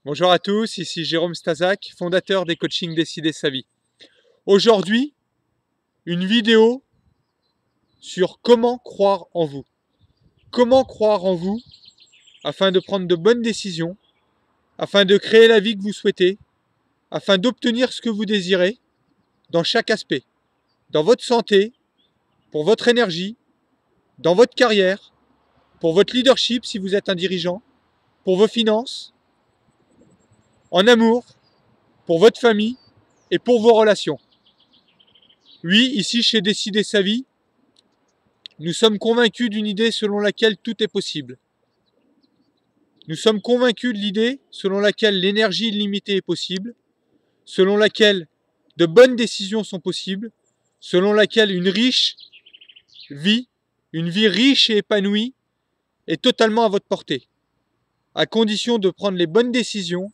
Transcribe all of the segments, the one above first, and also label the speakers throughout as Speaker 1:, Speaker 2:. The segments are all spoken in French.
Speaker 1: Bonjour à tous, ici Jérôme Stazak, fondateur des coachings Décider sa vie. Aujourd'hui, une vidéo sur comment croire en vous. Comment croire en vous afin de prendre de bonnes décisions, afin de créer la vie que vous souhaitez, afin d'obtenir ce que vous désirez dans chaque aspect. Dans votre santé, pour votre énergie, dans votre carrière, pour votre leadership si vous êtes un dirigeant, pour vos finances, en amour, pour votre famille et pour vos relations. Oui, ici chez Décider sa vie, nous sommes convaincus d'une idée selon laquelle tout est possible. Nous sommes convaincus de l'idée selon laquelle l'énergie illimitée est possible, selon laquelle de bonnes décisions sont possibles, selon laquelle une vie riche et épanouie, est totalement à votre portée, à condition de prendre les bonnes décisions,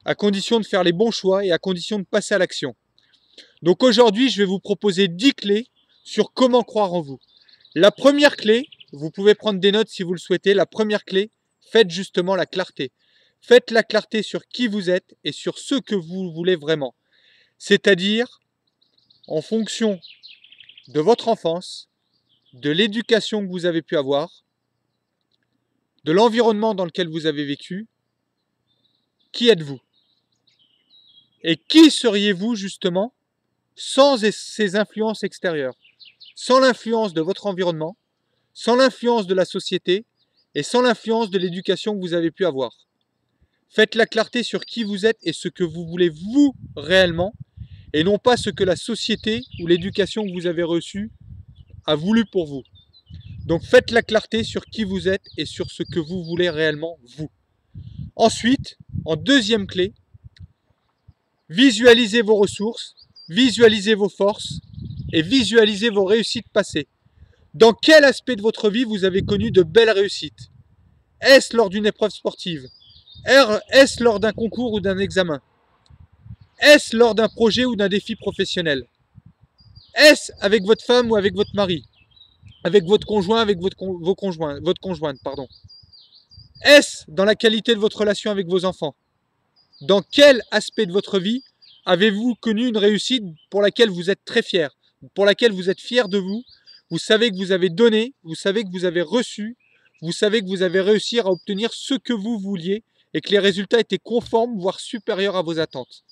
Speaker 1: à condition de faire les bons choix et à condition de passer à l'action. Donc aujourd'hui, je vais vous proposer 10 clés sur comment croire en vous. La première clé, vous pouvez prendre des notes si vous le souhaitez, la première clé, faites justement la clarté. Faites la clarté sur qui vous êtes et sur ce que vous voulez vraiment. C'est-à-dire, en fonction de votre enfance, de l'éducation que vous avez pu avoir, de l'environnement dans lequel vous avez vécu, qui êtes-vous? Et qui seriez-vous justement sans ces influences extérieures, sans l'influence de votre environnement, sans l'influence de la société et sans l'influence de l'éducation que vous avez pu avoir. Faites la clarté sur qui vous êtes et ce que vous voulez vous réellement, et non pas ce que la société ou l'éducation que vous avez reçue a voulu pour vous. Donc faites la clarté sur qui vous êtes et sur ce que vous voulez réellement vous. Ensuite, en deuxième clé, visualisez vos ressources, visualisez vos forces et visualisez vos réussites passées. Dans quel aspect de votre vie vous avez connu de belles réussites? Est-ce lors d'une épreuve sportive? Est-ce lors d'un concours ou d'un examen? Est-ce lors d'un projet ou d'un défi professionnel? Est-ce avec votre femme ou avec votre mari? Avec votre conjoint, avec votre conjointe, pardon. Est-ce dans la qualité de votre relation avec vos enfants? Dans quel aspect de votre vie avez-vous connu une réussite pour laquelle vous êtes très fier, pour laquelle vous êtes fier de vous? Vous savez que vous avez donné, vous savez que vous avez reçu, vous savez que vous avez réussi à obtenir ce que vous vouliez et que les résultats étaient conformes, voire supérieurs à vos attentes.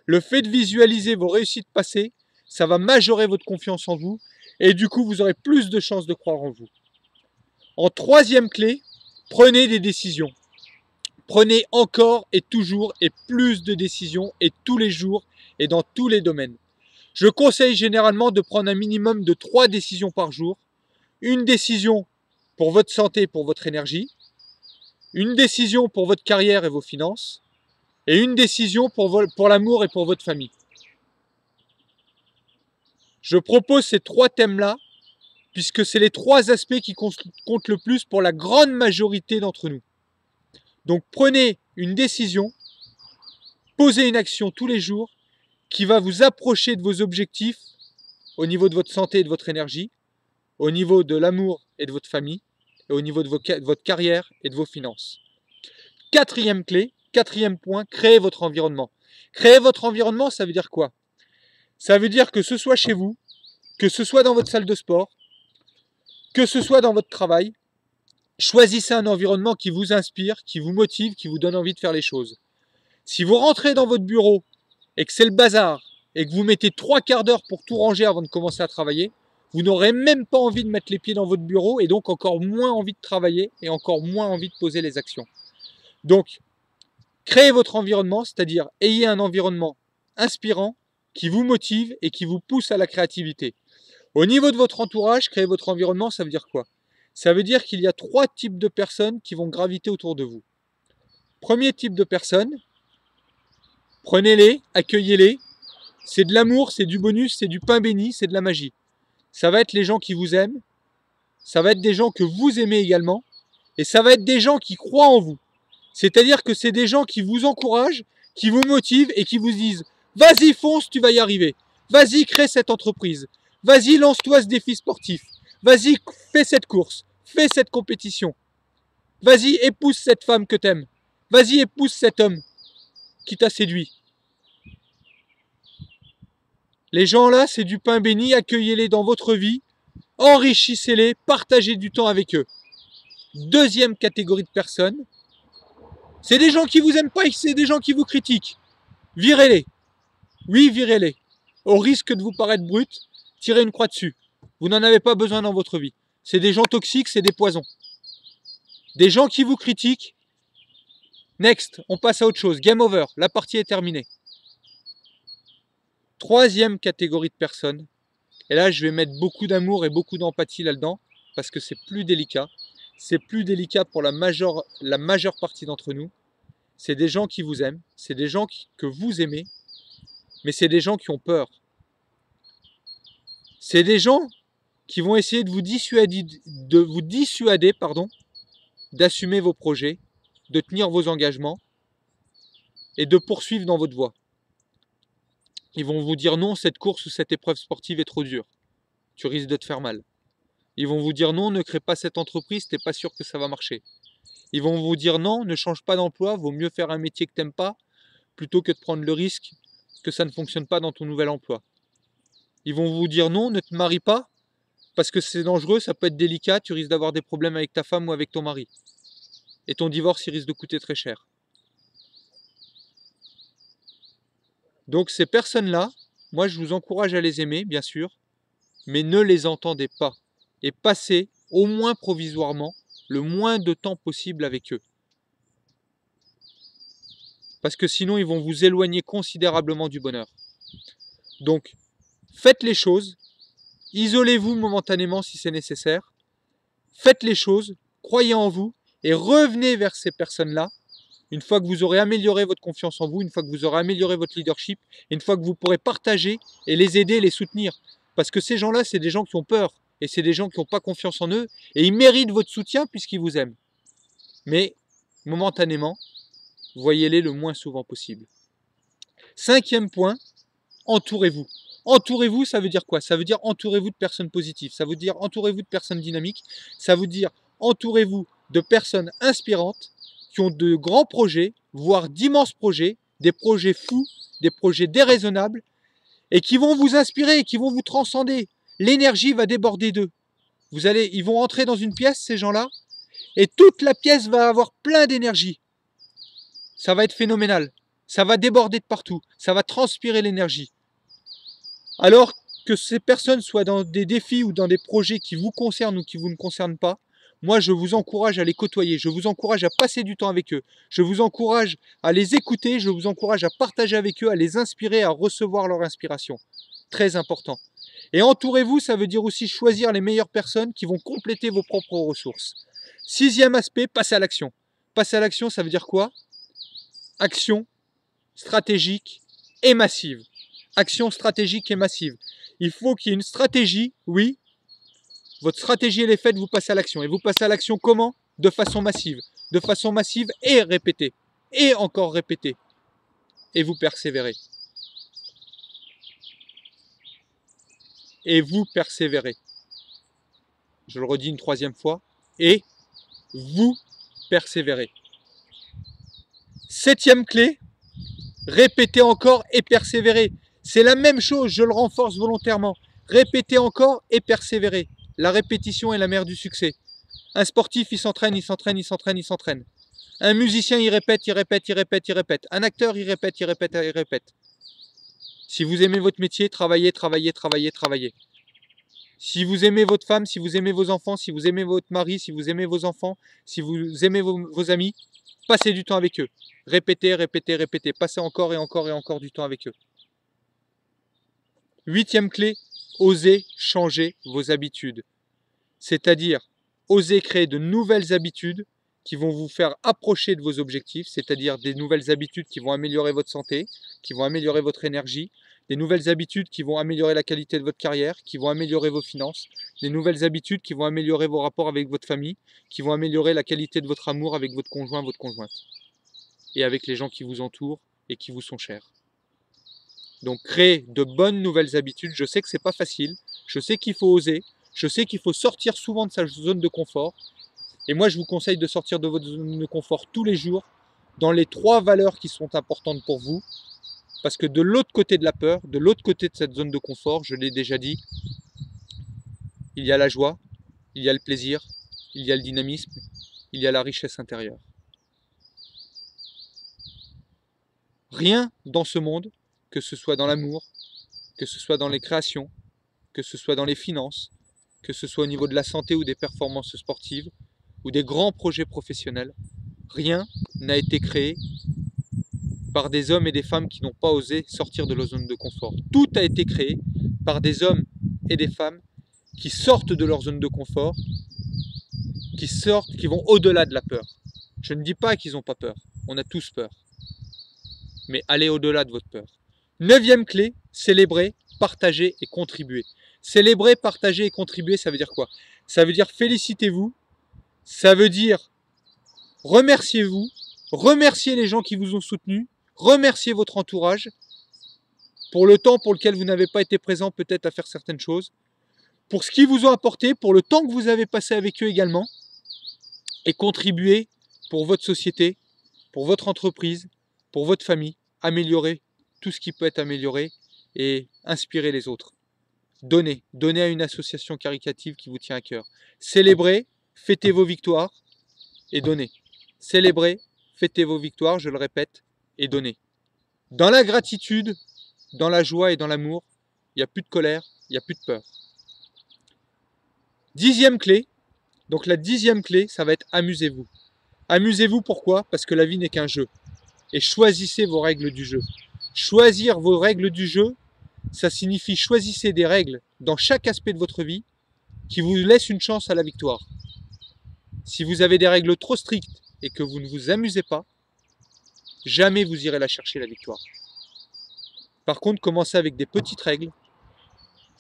Speaker 1: Le fait de visualiser vos réussites passées, ça va majorer votre confiance en vous et du coup, vous aurez plus de chances de croire en vous. En troisième clé, prenez des décisions. Prenez encore et toujours et plus de décisions et tous les jours et dans tous les domaines. Je conseille généralement de prendre un minimum de 3 décisions par jour. Une décision pour votre santé et pour votre énergie, une décision pour votre carrière et vos finances, et une décision pour l'amour et pour votre famille. Je propose ces 3 thèmes-là, puisque c'est les 3 aspects qui comptent le plus pour la grande majorité d'entre nous. Donc prenez une décision, posez une action tous les jours qui va vous approcher de vos objectifs au niveau de votre santé et de votre énergie, au niveau de l'amour et de votre famille, et au niveau de votre carrière et de vos finances. Quatrième clé, quatrième point, créez votre environnement. Créer votre environnement, ça veut dire quoi? Ça veut dire que ce soit chez vous, que ce soit dans votre salle de sport, que ce soit dans votre travail, choisissez un environnement qui vous inspire, qui vous motive, qui vous donne envie de faire les choses. Si vous rentrez dans votre bureau et que c'est le bazar, et que vous mettez 3 quarts d'heure pour tout ranger avant de commencer à travailler, vous n'aurez même pas envie de mettre les pieds dans votre bureau et donc encore moins envie de travailler et encore moins envie de poser les actions. Donc, créez votre environnement, c'est-à-dire ayez un environnement inspirant qui vous motive et qui vous pousse à la créativité. Au niveau de votre entourage, créer votre environnement, ça veut dire quoi? Ça veut dire qu'il y a 3 types de personnes qui vont graviter autour de vous. Premier type de personnes, prenez-les, accueillez-les. C'est de l'amour, c'est du bonus, c'est du pain béni, c'est de la magie. Ça va être les gens qui vous aiment, ça va être des gens que vous aimez également, et ça va être des gens qui croient en vous. C'est-à-dire que c'est des gens qui vous encouragent, qui vous motivent et qui vous disent « Vas-y, fonce, tu vas y arriver. Vas-y, crée cette entreprise. Vas-y, lance-toi ce défi sportif. Vas-y, fais cette course. Fais cette compétition. Vas-y, épouse cette femme que t'aimes. Vas-y, épouse cet homme qui t'a séduit. Les gens là, c'est du pain béni, accueillez-les dans votre vie, enrichissez-les, partagez du temps avec eux. Deuxième catégorie de personnes, c'est des gens qui vous aiment pas, c'est des gens qui vous critiquent. Virez-les. Oui, virez-les. Au risque de vous paraître brut, tirez une croix dessus. Vous n'en avez pas besoin dans votre vie. C'est des gens toxiques, c'est des poisons. Des gens qui vous critiquent. Next, on passe à autre chose. Game over, la partie est terminée. Troisième catégorie de personnes, et là je vais mettre beaucoup d'amour et beaucoup d'empathie là-dedans, parce que c'est plus délicat. C'est plus délicat pour la majeure partie d'entre nous. C'est des gens qui vous aiment, c'est des gens que vous aimez, mais c'est des gens qui ont peur. C'est des gens qui vont essayer de vous dissuader, d'assumer vos projets, de tenir vos engagements et de poursuivre dans votre voie. Ils vont vous dire non, cette course ou cette épreuve sportive est trop dure. Tu risques de te faire mal. Ils vont vous dire non, ne crée pas cette entreprise, t'es pas sûr que ça va marcher. Ils vont vous dire non, ne change pas d'emploi, vaut mieux faire un métier que t'aimes pas, plutôt que de prendre le risque que ça ne fonctionne pas dans ton nouvel emploi. Ils vont vous dire non, ne te marie pas, parce que c'est dangereux, ça peut être délicat, tu risques d'avoir des problèmes avec ta femme ou avec ton mari. Et ton divorce, il risque de coûter très cher. Donc ces personnes-là, moi je vous encourage à les aimer, bien sûr, mais ne les entendez pas. Et passez, au moins provisoirement, le moins de temps possible avec eux. Parce que sinon, ils vont vous éloigner considérablement du bonheur. Donc, faites les choses, isolez-vous momentanément si c'est nécessaire, faites les choses, croyez en vous, et revenez vers ces personnes-là, une fois que vous aurez amélioré votre confiance en vous, une fois que vous aurez amélioré votre leadership, et une fois que vous pourrez partager et les aider, les soutenir. Parce que ces gens-là, c'est des gens qui ont peur, et c'est des gens qui n'ont pas confiance en eux, et ils méritent votre soutien puisqu'ils vous aiment. Mais, momentanément, voyez-les le moins souvent possible. Cinquième point, entourez-vous. Entourez-vous, ça veut dire quoi? Ça veut dire entourez-vous de personnes positives, ça veut dire entourez-vous de personnes dynamiques, ça veut dire entourez-vous de personnes inspirantes qui ont de grands projets, voire d'immenses projets, des projets fous, des projets déraisonnables, et qui vont vous inspirer, qui vont vous transcender. L'énergie va déborder d'eux. Ils vont entrer dans une pièce, ces gens-là, et toute la pièce va avoir plein d'énergie. Ça va être phénoménal. Ça va déborder de partout. Ça va transpirer l'énergie. Alors que ces personnes soient dans des défis ou dans des projets qui vous concernent ou qui vous ne concernent pas, moi je vous encourage à les côtoyer, je vous encourage à passer du temps avec eux, je vous encourage à les écouter, je vous encourage à partager avec eux, à les inspirer, à recevoir leur inspiration. Très important. Et entourez-vous, ça veut dire aussi choisir les meilleures personnes qui vont compléter vos propres ressources. Sixième aspect, passer à l'action. Passer à l'action, ça veut dire quoi? Action stratégique et massive. Action stratégique et massive. Il faut qu'il y ait une stratégie, oui. Votre stratégie, elle est faite, vous passez à l'action. Et vous passez à l'action comment? De façon massive. De façon massive et répétée. Et encore répétée. Et vous persévérez. Et vous persévérez. Je le redis une troisième fois. Et vous persévérez. Septième clé, répétez encore et persévérez. C'est la même chose, je le renforce volontairement. Répétez encore et persévérez. La répétition est la mère du succès. Un sportif, il s'entraîne, il s'entraîne, il s'entraîne, il s'entraîne. Un musicien, il répète, il répète, il répète, il répète. Un acteur, il répète, il répète, il répète. Si vous aimez votre métier, travaillez, travaillez, travaillez, travaillez. Si vous aimez votre femme, si vous aimez vos enfants, si vous aimez votre mari, si vous aimez vos enfants, si vous aimez vos amis, passez du temps avec eux. Répétez, répétez, répétez. Passez encore et encore et encore du temps avec eux. Huitième clé, osez changer vos habitudes. C'est-à-dire, osez créer de nouvelles habitudes qui vont vous faire approcher de vos objectifs, c'est-à-dire des nouvelles habitudes qui vont améliorer votre santé, qui vont améliorer votre énergie, des nouvelles habitudes qui vont améliorer la qualité de votre carrière, qui vont améliorer vos finances, des nouvelles habitudes qui vont améliorer vos rapports avec votre famille, qui vont améliorer la qualité de votre amour avec votre conjoint, votre conjointe, et avec les gens qui vous entourent et qui vous sont chers. Donc créer de bonnes nouvelles habitudes, je sais que c'est pas facile, je sais qu'il faut oser, je sais qu'il faut sortir souvent de sa zone de confort, et moi je vous conseille de sortir de votre zone de confort tous les jours dans les 3 valeurs qui sont importantes pour vous. Parce que de l'autre côté de la peur, de l'autre côté de cette zone de confort, je l'ai déjà dit, il y a la joie, il y a le plaisir, il y a le dynamisme, il y a la richesse intérieure. Rien dans ce monde, que ce soit dans l'amour, que ce soit dans les créations, que ce soit dans les finances, que ce soit au niveau de la santé ou des performances sportives, ou des grands projets professionnels, rien n'a été créé par des hommes et des femmes qui n'ont pas osé sortir de leur zone de confort. Tout a été créé par des hommes et des femmes qui sortent de leur zone de confort, qui vont au-delà de la peur. Je ne dis pas qu'ils n'ont pas peur, on a tous peur. Mais allez au-delà de votre peur. 9e clé, célébrer, partager et contribuer. Célébrer, partager et contribuer, ça veut dire quoi? Ça veut dire félicitez-vous, ça veut dire remerciez-vous, remerciez les gens qui vous ont soutenu, remerciez votre entourage pour le temps pour lequel vous n'avez pas été présent peut-être à faire certaines choses, pour ce qu'ils vous ont apporté, pour le temps que vous avez passé avec eux également, et contribuer pour votre société, pour votre entreprise, pour votre famille, améliorer tout ce qui peut être amélioré et inspirer les autres. Donnez à une association caritative qui vous tient à cœur. Célébrez, fêtez vos victoires et donnez. Célébrez, fêtez vos victoires, je le répète, et donnez. Dans la gratitude, dans la joie et dans l'amour, il n'y a plus de colère, il n'y a plus de peur. 10e clé, donc la 10e clé, ça va être amusez-vous. Amusez-vous pourquoi? Parce que la vie n'est qu'un jeu. Et choisissez vos règles du jeu. Choisir vos règles du jeu, ça signifie choisissez des règles dans chaque aspect de votre vie qui vous laissent une chance à la victoire. Si vous avez des règles trop strictes et que vous ne vous amusez pas, jamais vous irez la chercher la victoire. Par contre, commencez avec des petites règles,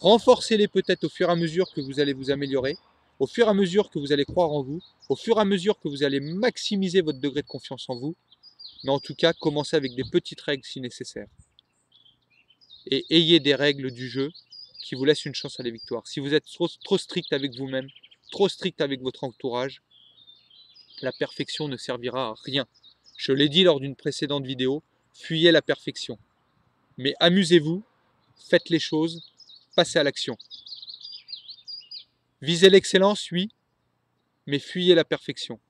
Speaker 1: renforcez-les peut-être au fur et à mesure que vous allez vous améliorer, au fur et à mesure que vous allez croire en vous, au fur et à mesure que vous allez maximiser votre degré de confiance en vous, mais en tout cas, commencez avec des petites règles si nécessaire. Et ayez des règles du jeu qui vous laissent une chance à la victoire. Si vous êtes trop strict avec vous-même, trop strict avec votre entourage, la perfection ne servira à rien. Je l'ai dit lors d'une précédente vidéo, fuyez la perfection. Mais amusez-vous, faites les choses, passez à l'action. Visez l'excellence, oui, mais fuyez la perfection.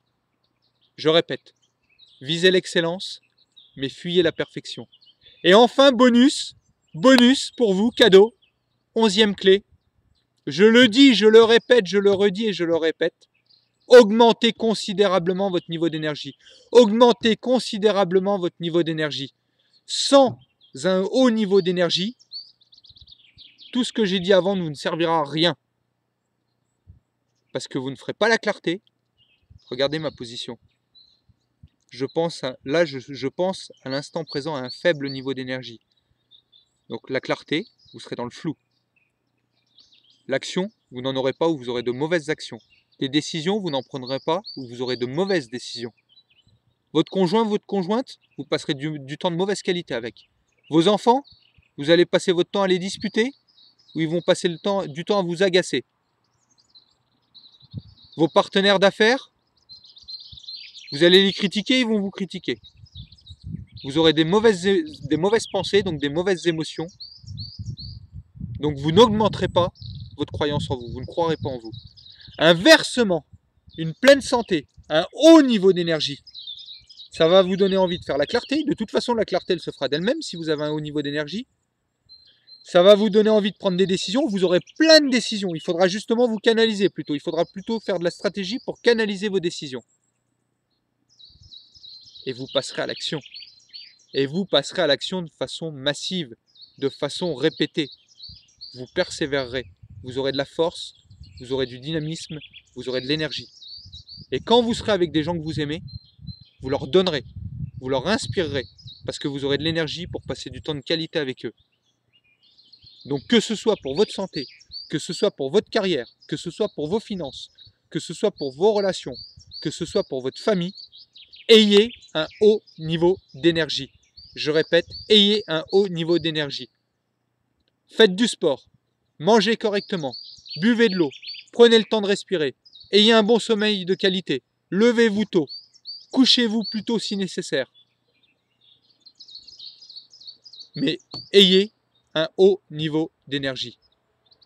Speaker 1: Je répète, visez l'excellence, mais fuyez la perfection. Et enfin, bonus pour vous, cadeau, 11e clé. Je le dis, je le répète, je le redis et je le répète. Augmentez considérablement votre niveau d'énergie. Augmentez considérablement votre niveau d'énergie. Sans un haut niveau d'énergie, tout ce que j'ai dit avant ne servira à rien. Parce que vous ne ferez pas la clarté. Regardez ma position. Je pense à l'instant présent à un faible niveau d'énergie. Donc la clarté, vous serez dans le flou. L'action, vous n'en aurez pas ou vous aurez de mauvaises actions. Les décisions, vous n'en prendrez pas ou vous aurez de mauvaises décisions. Votre conjoint, votre conjointe, vous passerez du temps de mauvaise qualité avec. Vos enfants, vous allez passer votre temps à les disputer ou ils vont passer du temps à vous agacer. Vos partenaires d'affaires, vous allez les critiquer, ils vont vous critiquer. Vous aurez des mauvaises pensées, donc des mauvaises émotions. Donc vous n'augmenterez pas votre croyance en vous, vous ne croirez pas en vous. Inversement, une pleine santé, un haut niveau d'énergie, ça va vous donner envie de faire la clarté. De toute façon, la clarté, elle se fera d'elle-même si vous avez un haut niveau d'énergie. Ça va vous donner envie de prendre des décisions. Vous aurez plein de décisions. Il faudra justement vous canaliser plutôt. Il faudra plutôt faire de la stratégie pour canaliser vos décisions. Et vous passerez à l'action. Et vous passerez à l'action de façon massive, de façon répétée. Vous persévérerez. Vous aurez de la force, vous aurez du dynamisme, vous aurez de l'énergie. Et quand vous serez avec des gens que vous aimez, vous leur donnerez, vous leur inspirerez, parce que vous aurez de l'énergie pour passer du temps de qualité avec eux. Donc que ce soit pour votre santé, que ce soit pour votre carrière, que ce soit pour vos finances, que ce soit pour vos relations, que ce soit pour votre famille, ayez un haut niveau d'énergie. Je répète, ayez un haut niveau d'énergie. Faites du sport, mangez correctement, buvez de l'eau, prenez le temps de respirer, ayez un bon sommeil de qualité, levez-vous tôt, couchez-vous plus tôt si nécessaire. mais ayez un haut niveau d'énergie.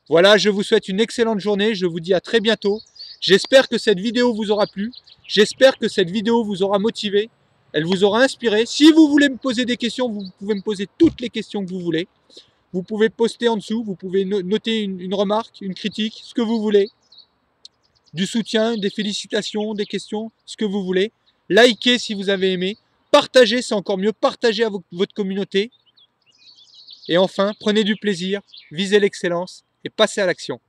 Speaker 1: Voilà, je vous souhaite une excellente journée, je vous dis à très bientôt. J'espère que cette vidéo vous aura plu, j'espère que cette vidéo vous aura motivé, elle vous aura inspiré. Si vous voulez me poser des questions, vous pouvez me poser toutes les questions que vous voulez. Vous pouvez poster en dessous, vous pouvez noter une remarque, une critique, ce que vous voulez. Du soutien, des félicitations, des questions, ce que vous voulez. Likez si vous avez aimé. Partagez, c'est encore mieux. Partagez à votre communauté. Et enfin, prenez du plaisir, visez l'excellence et passez à l'action.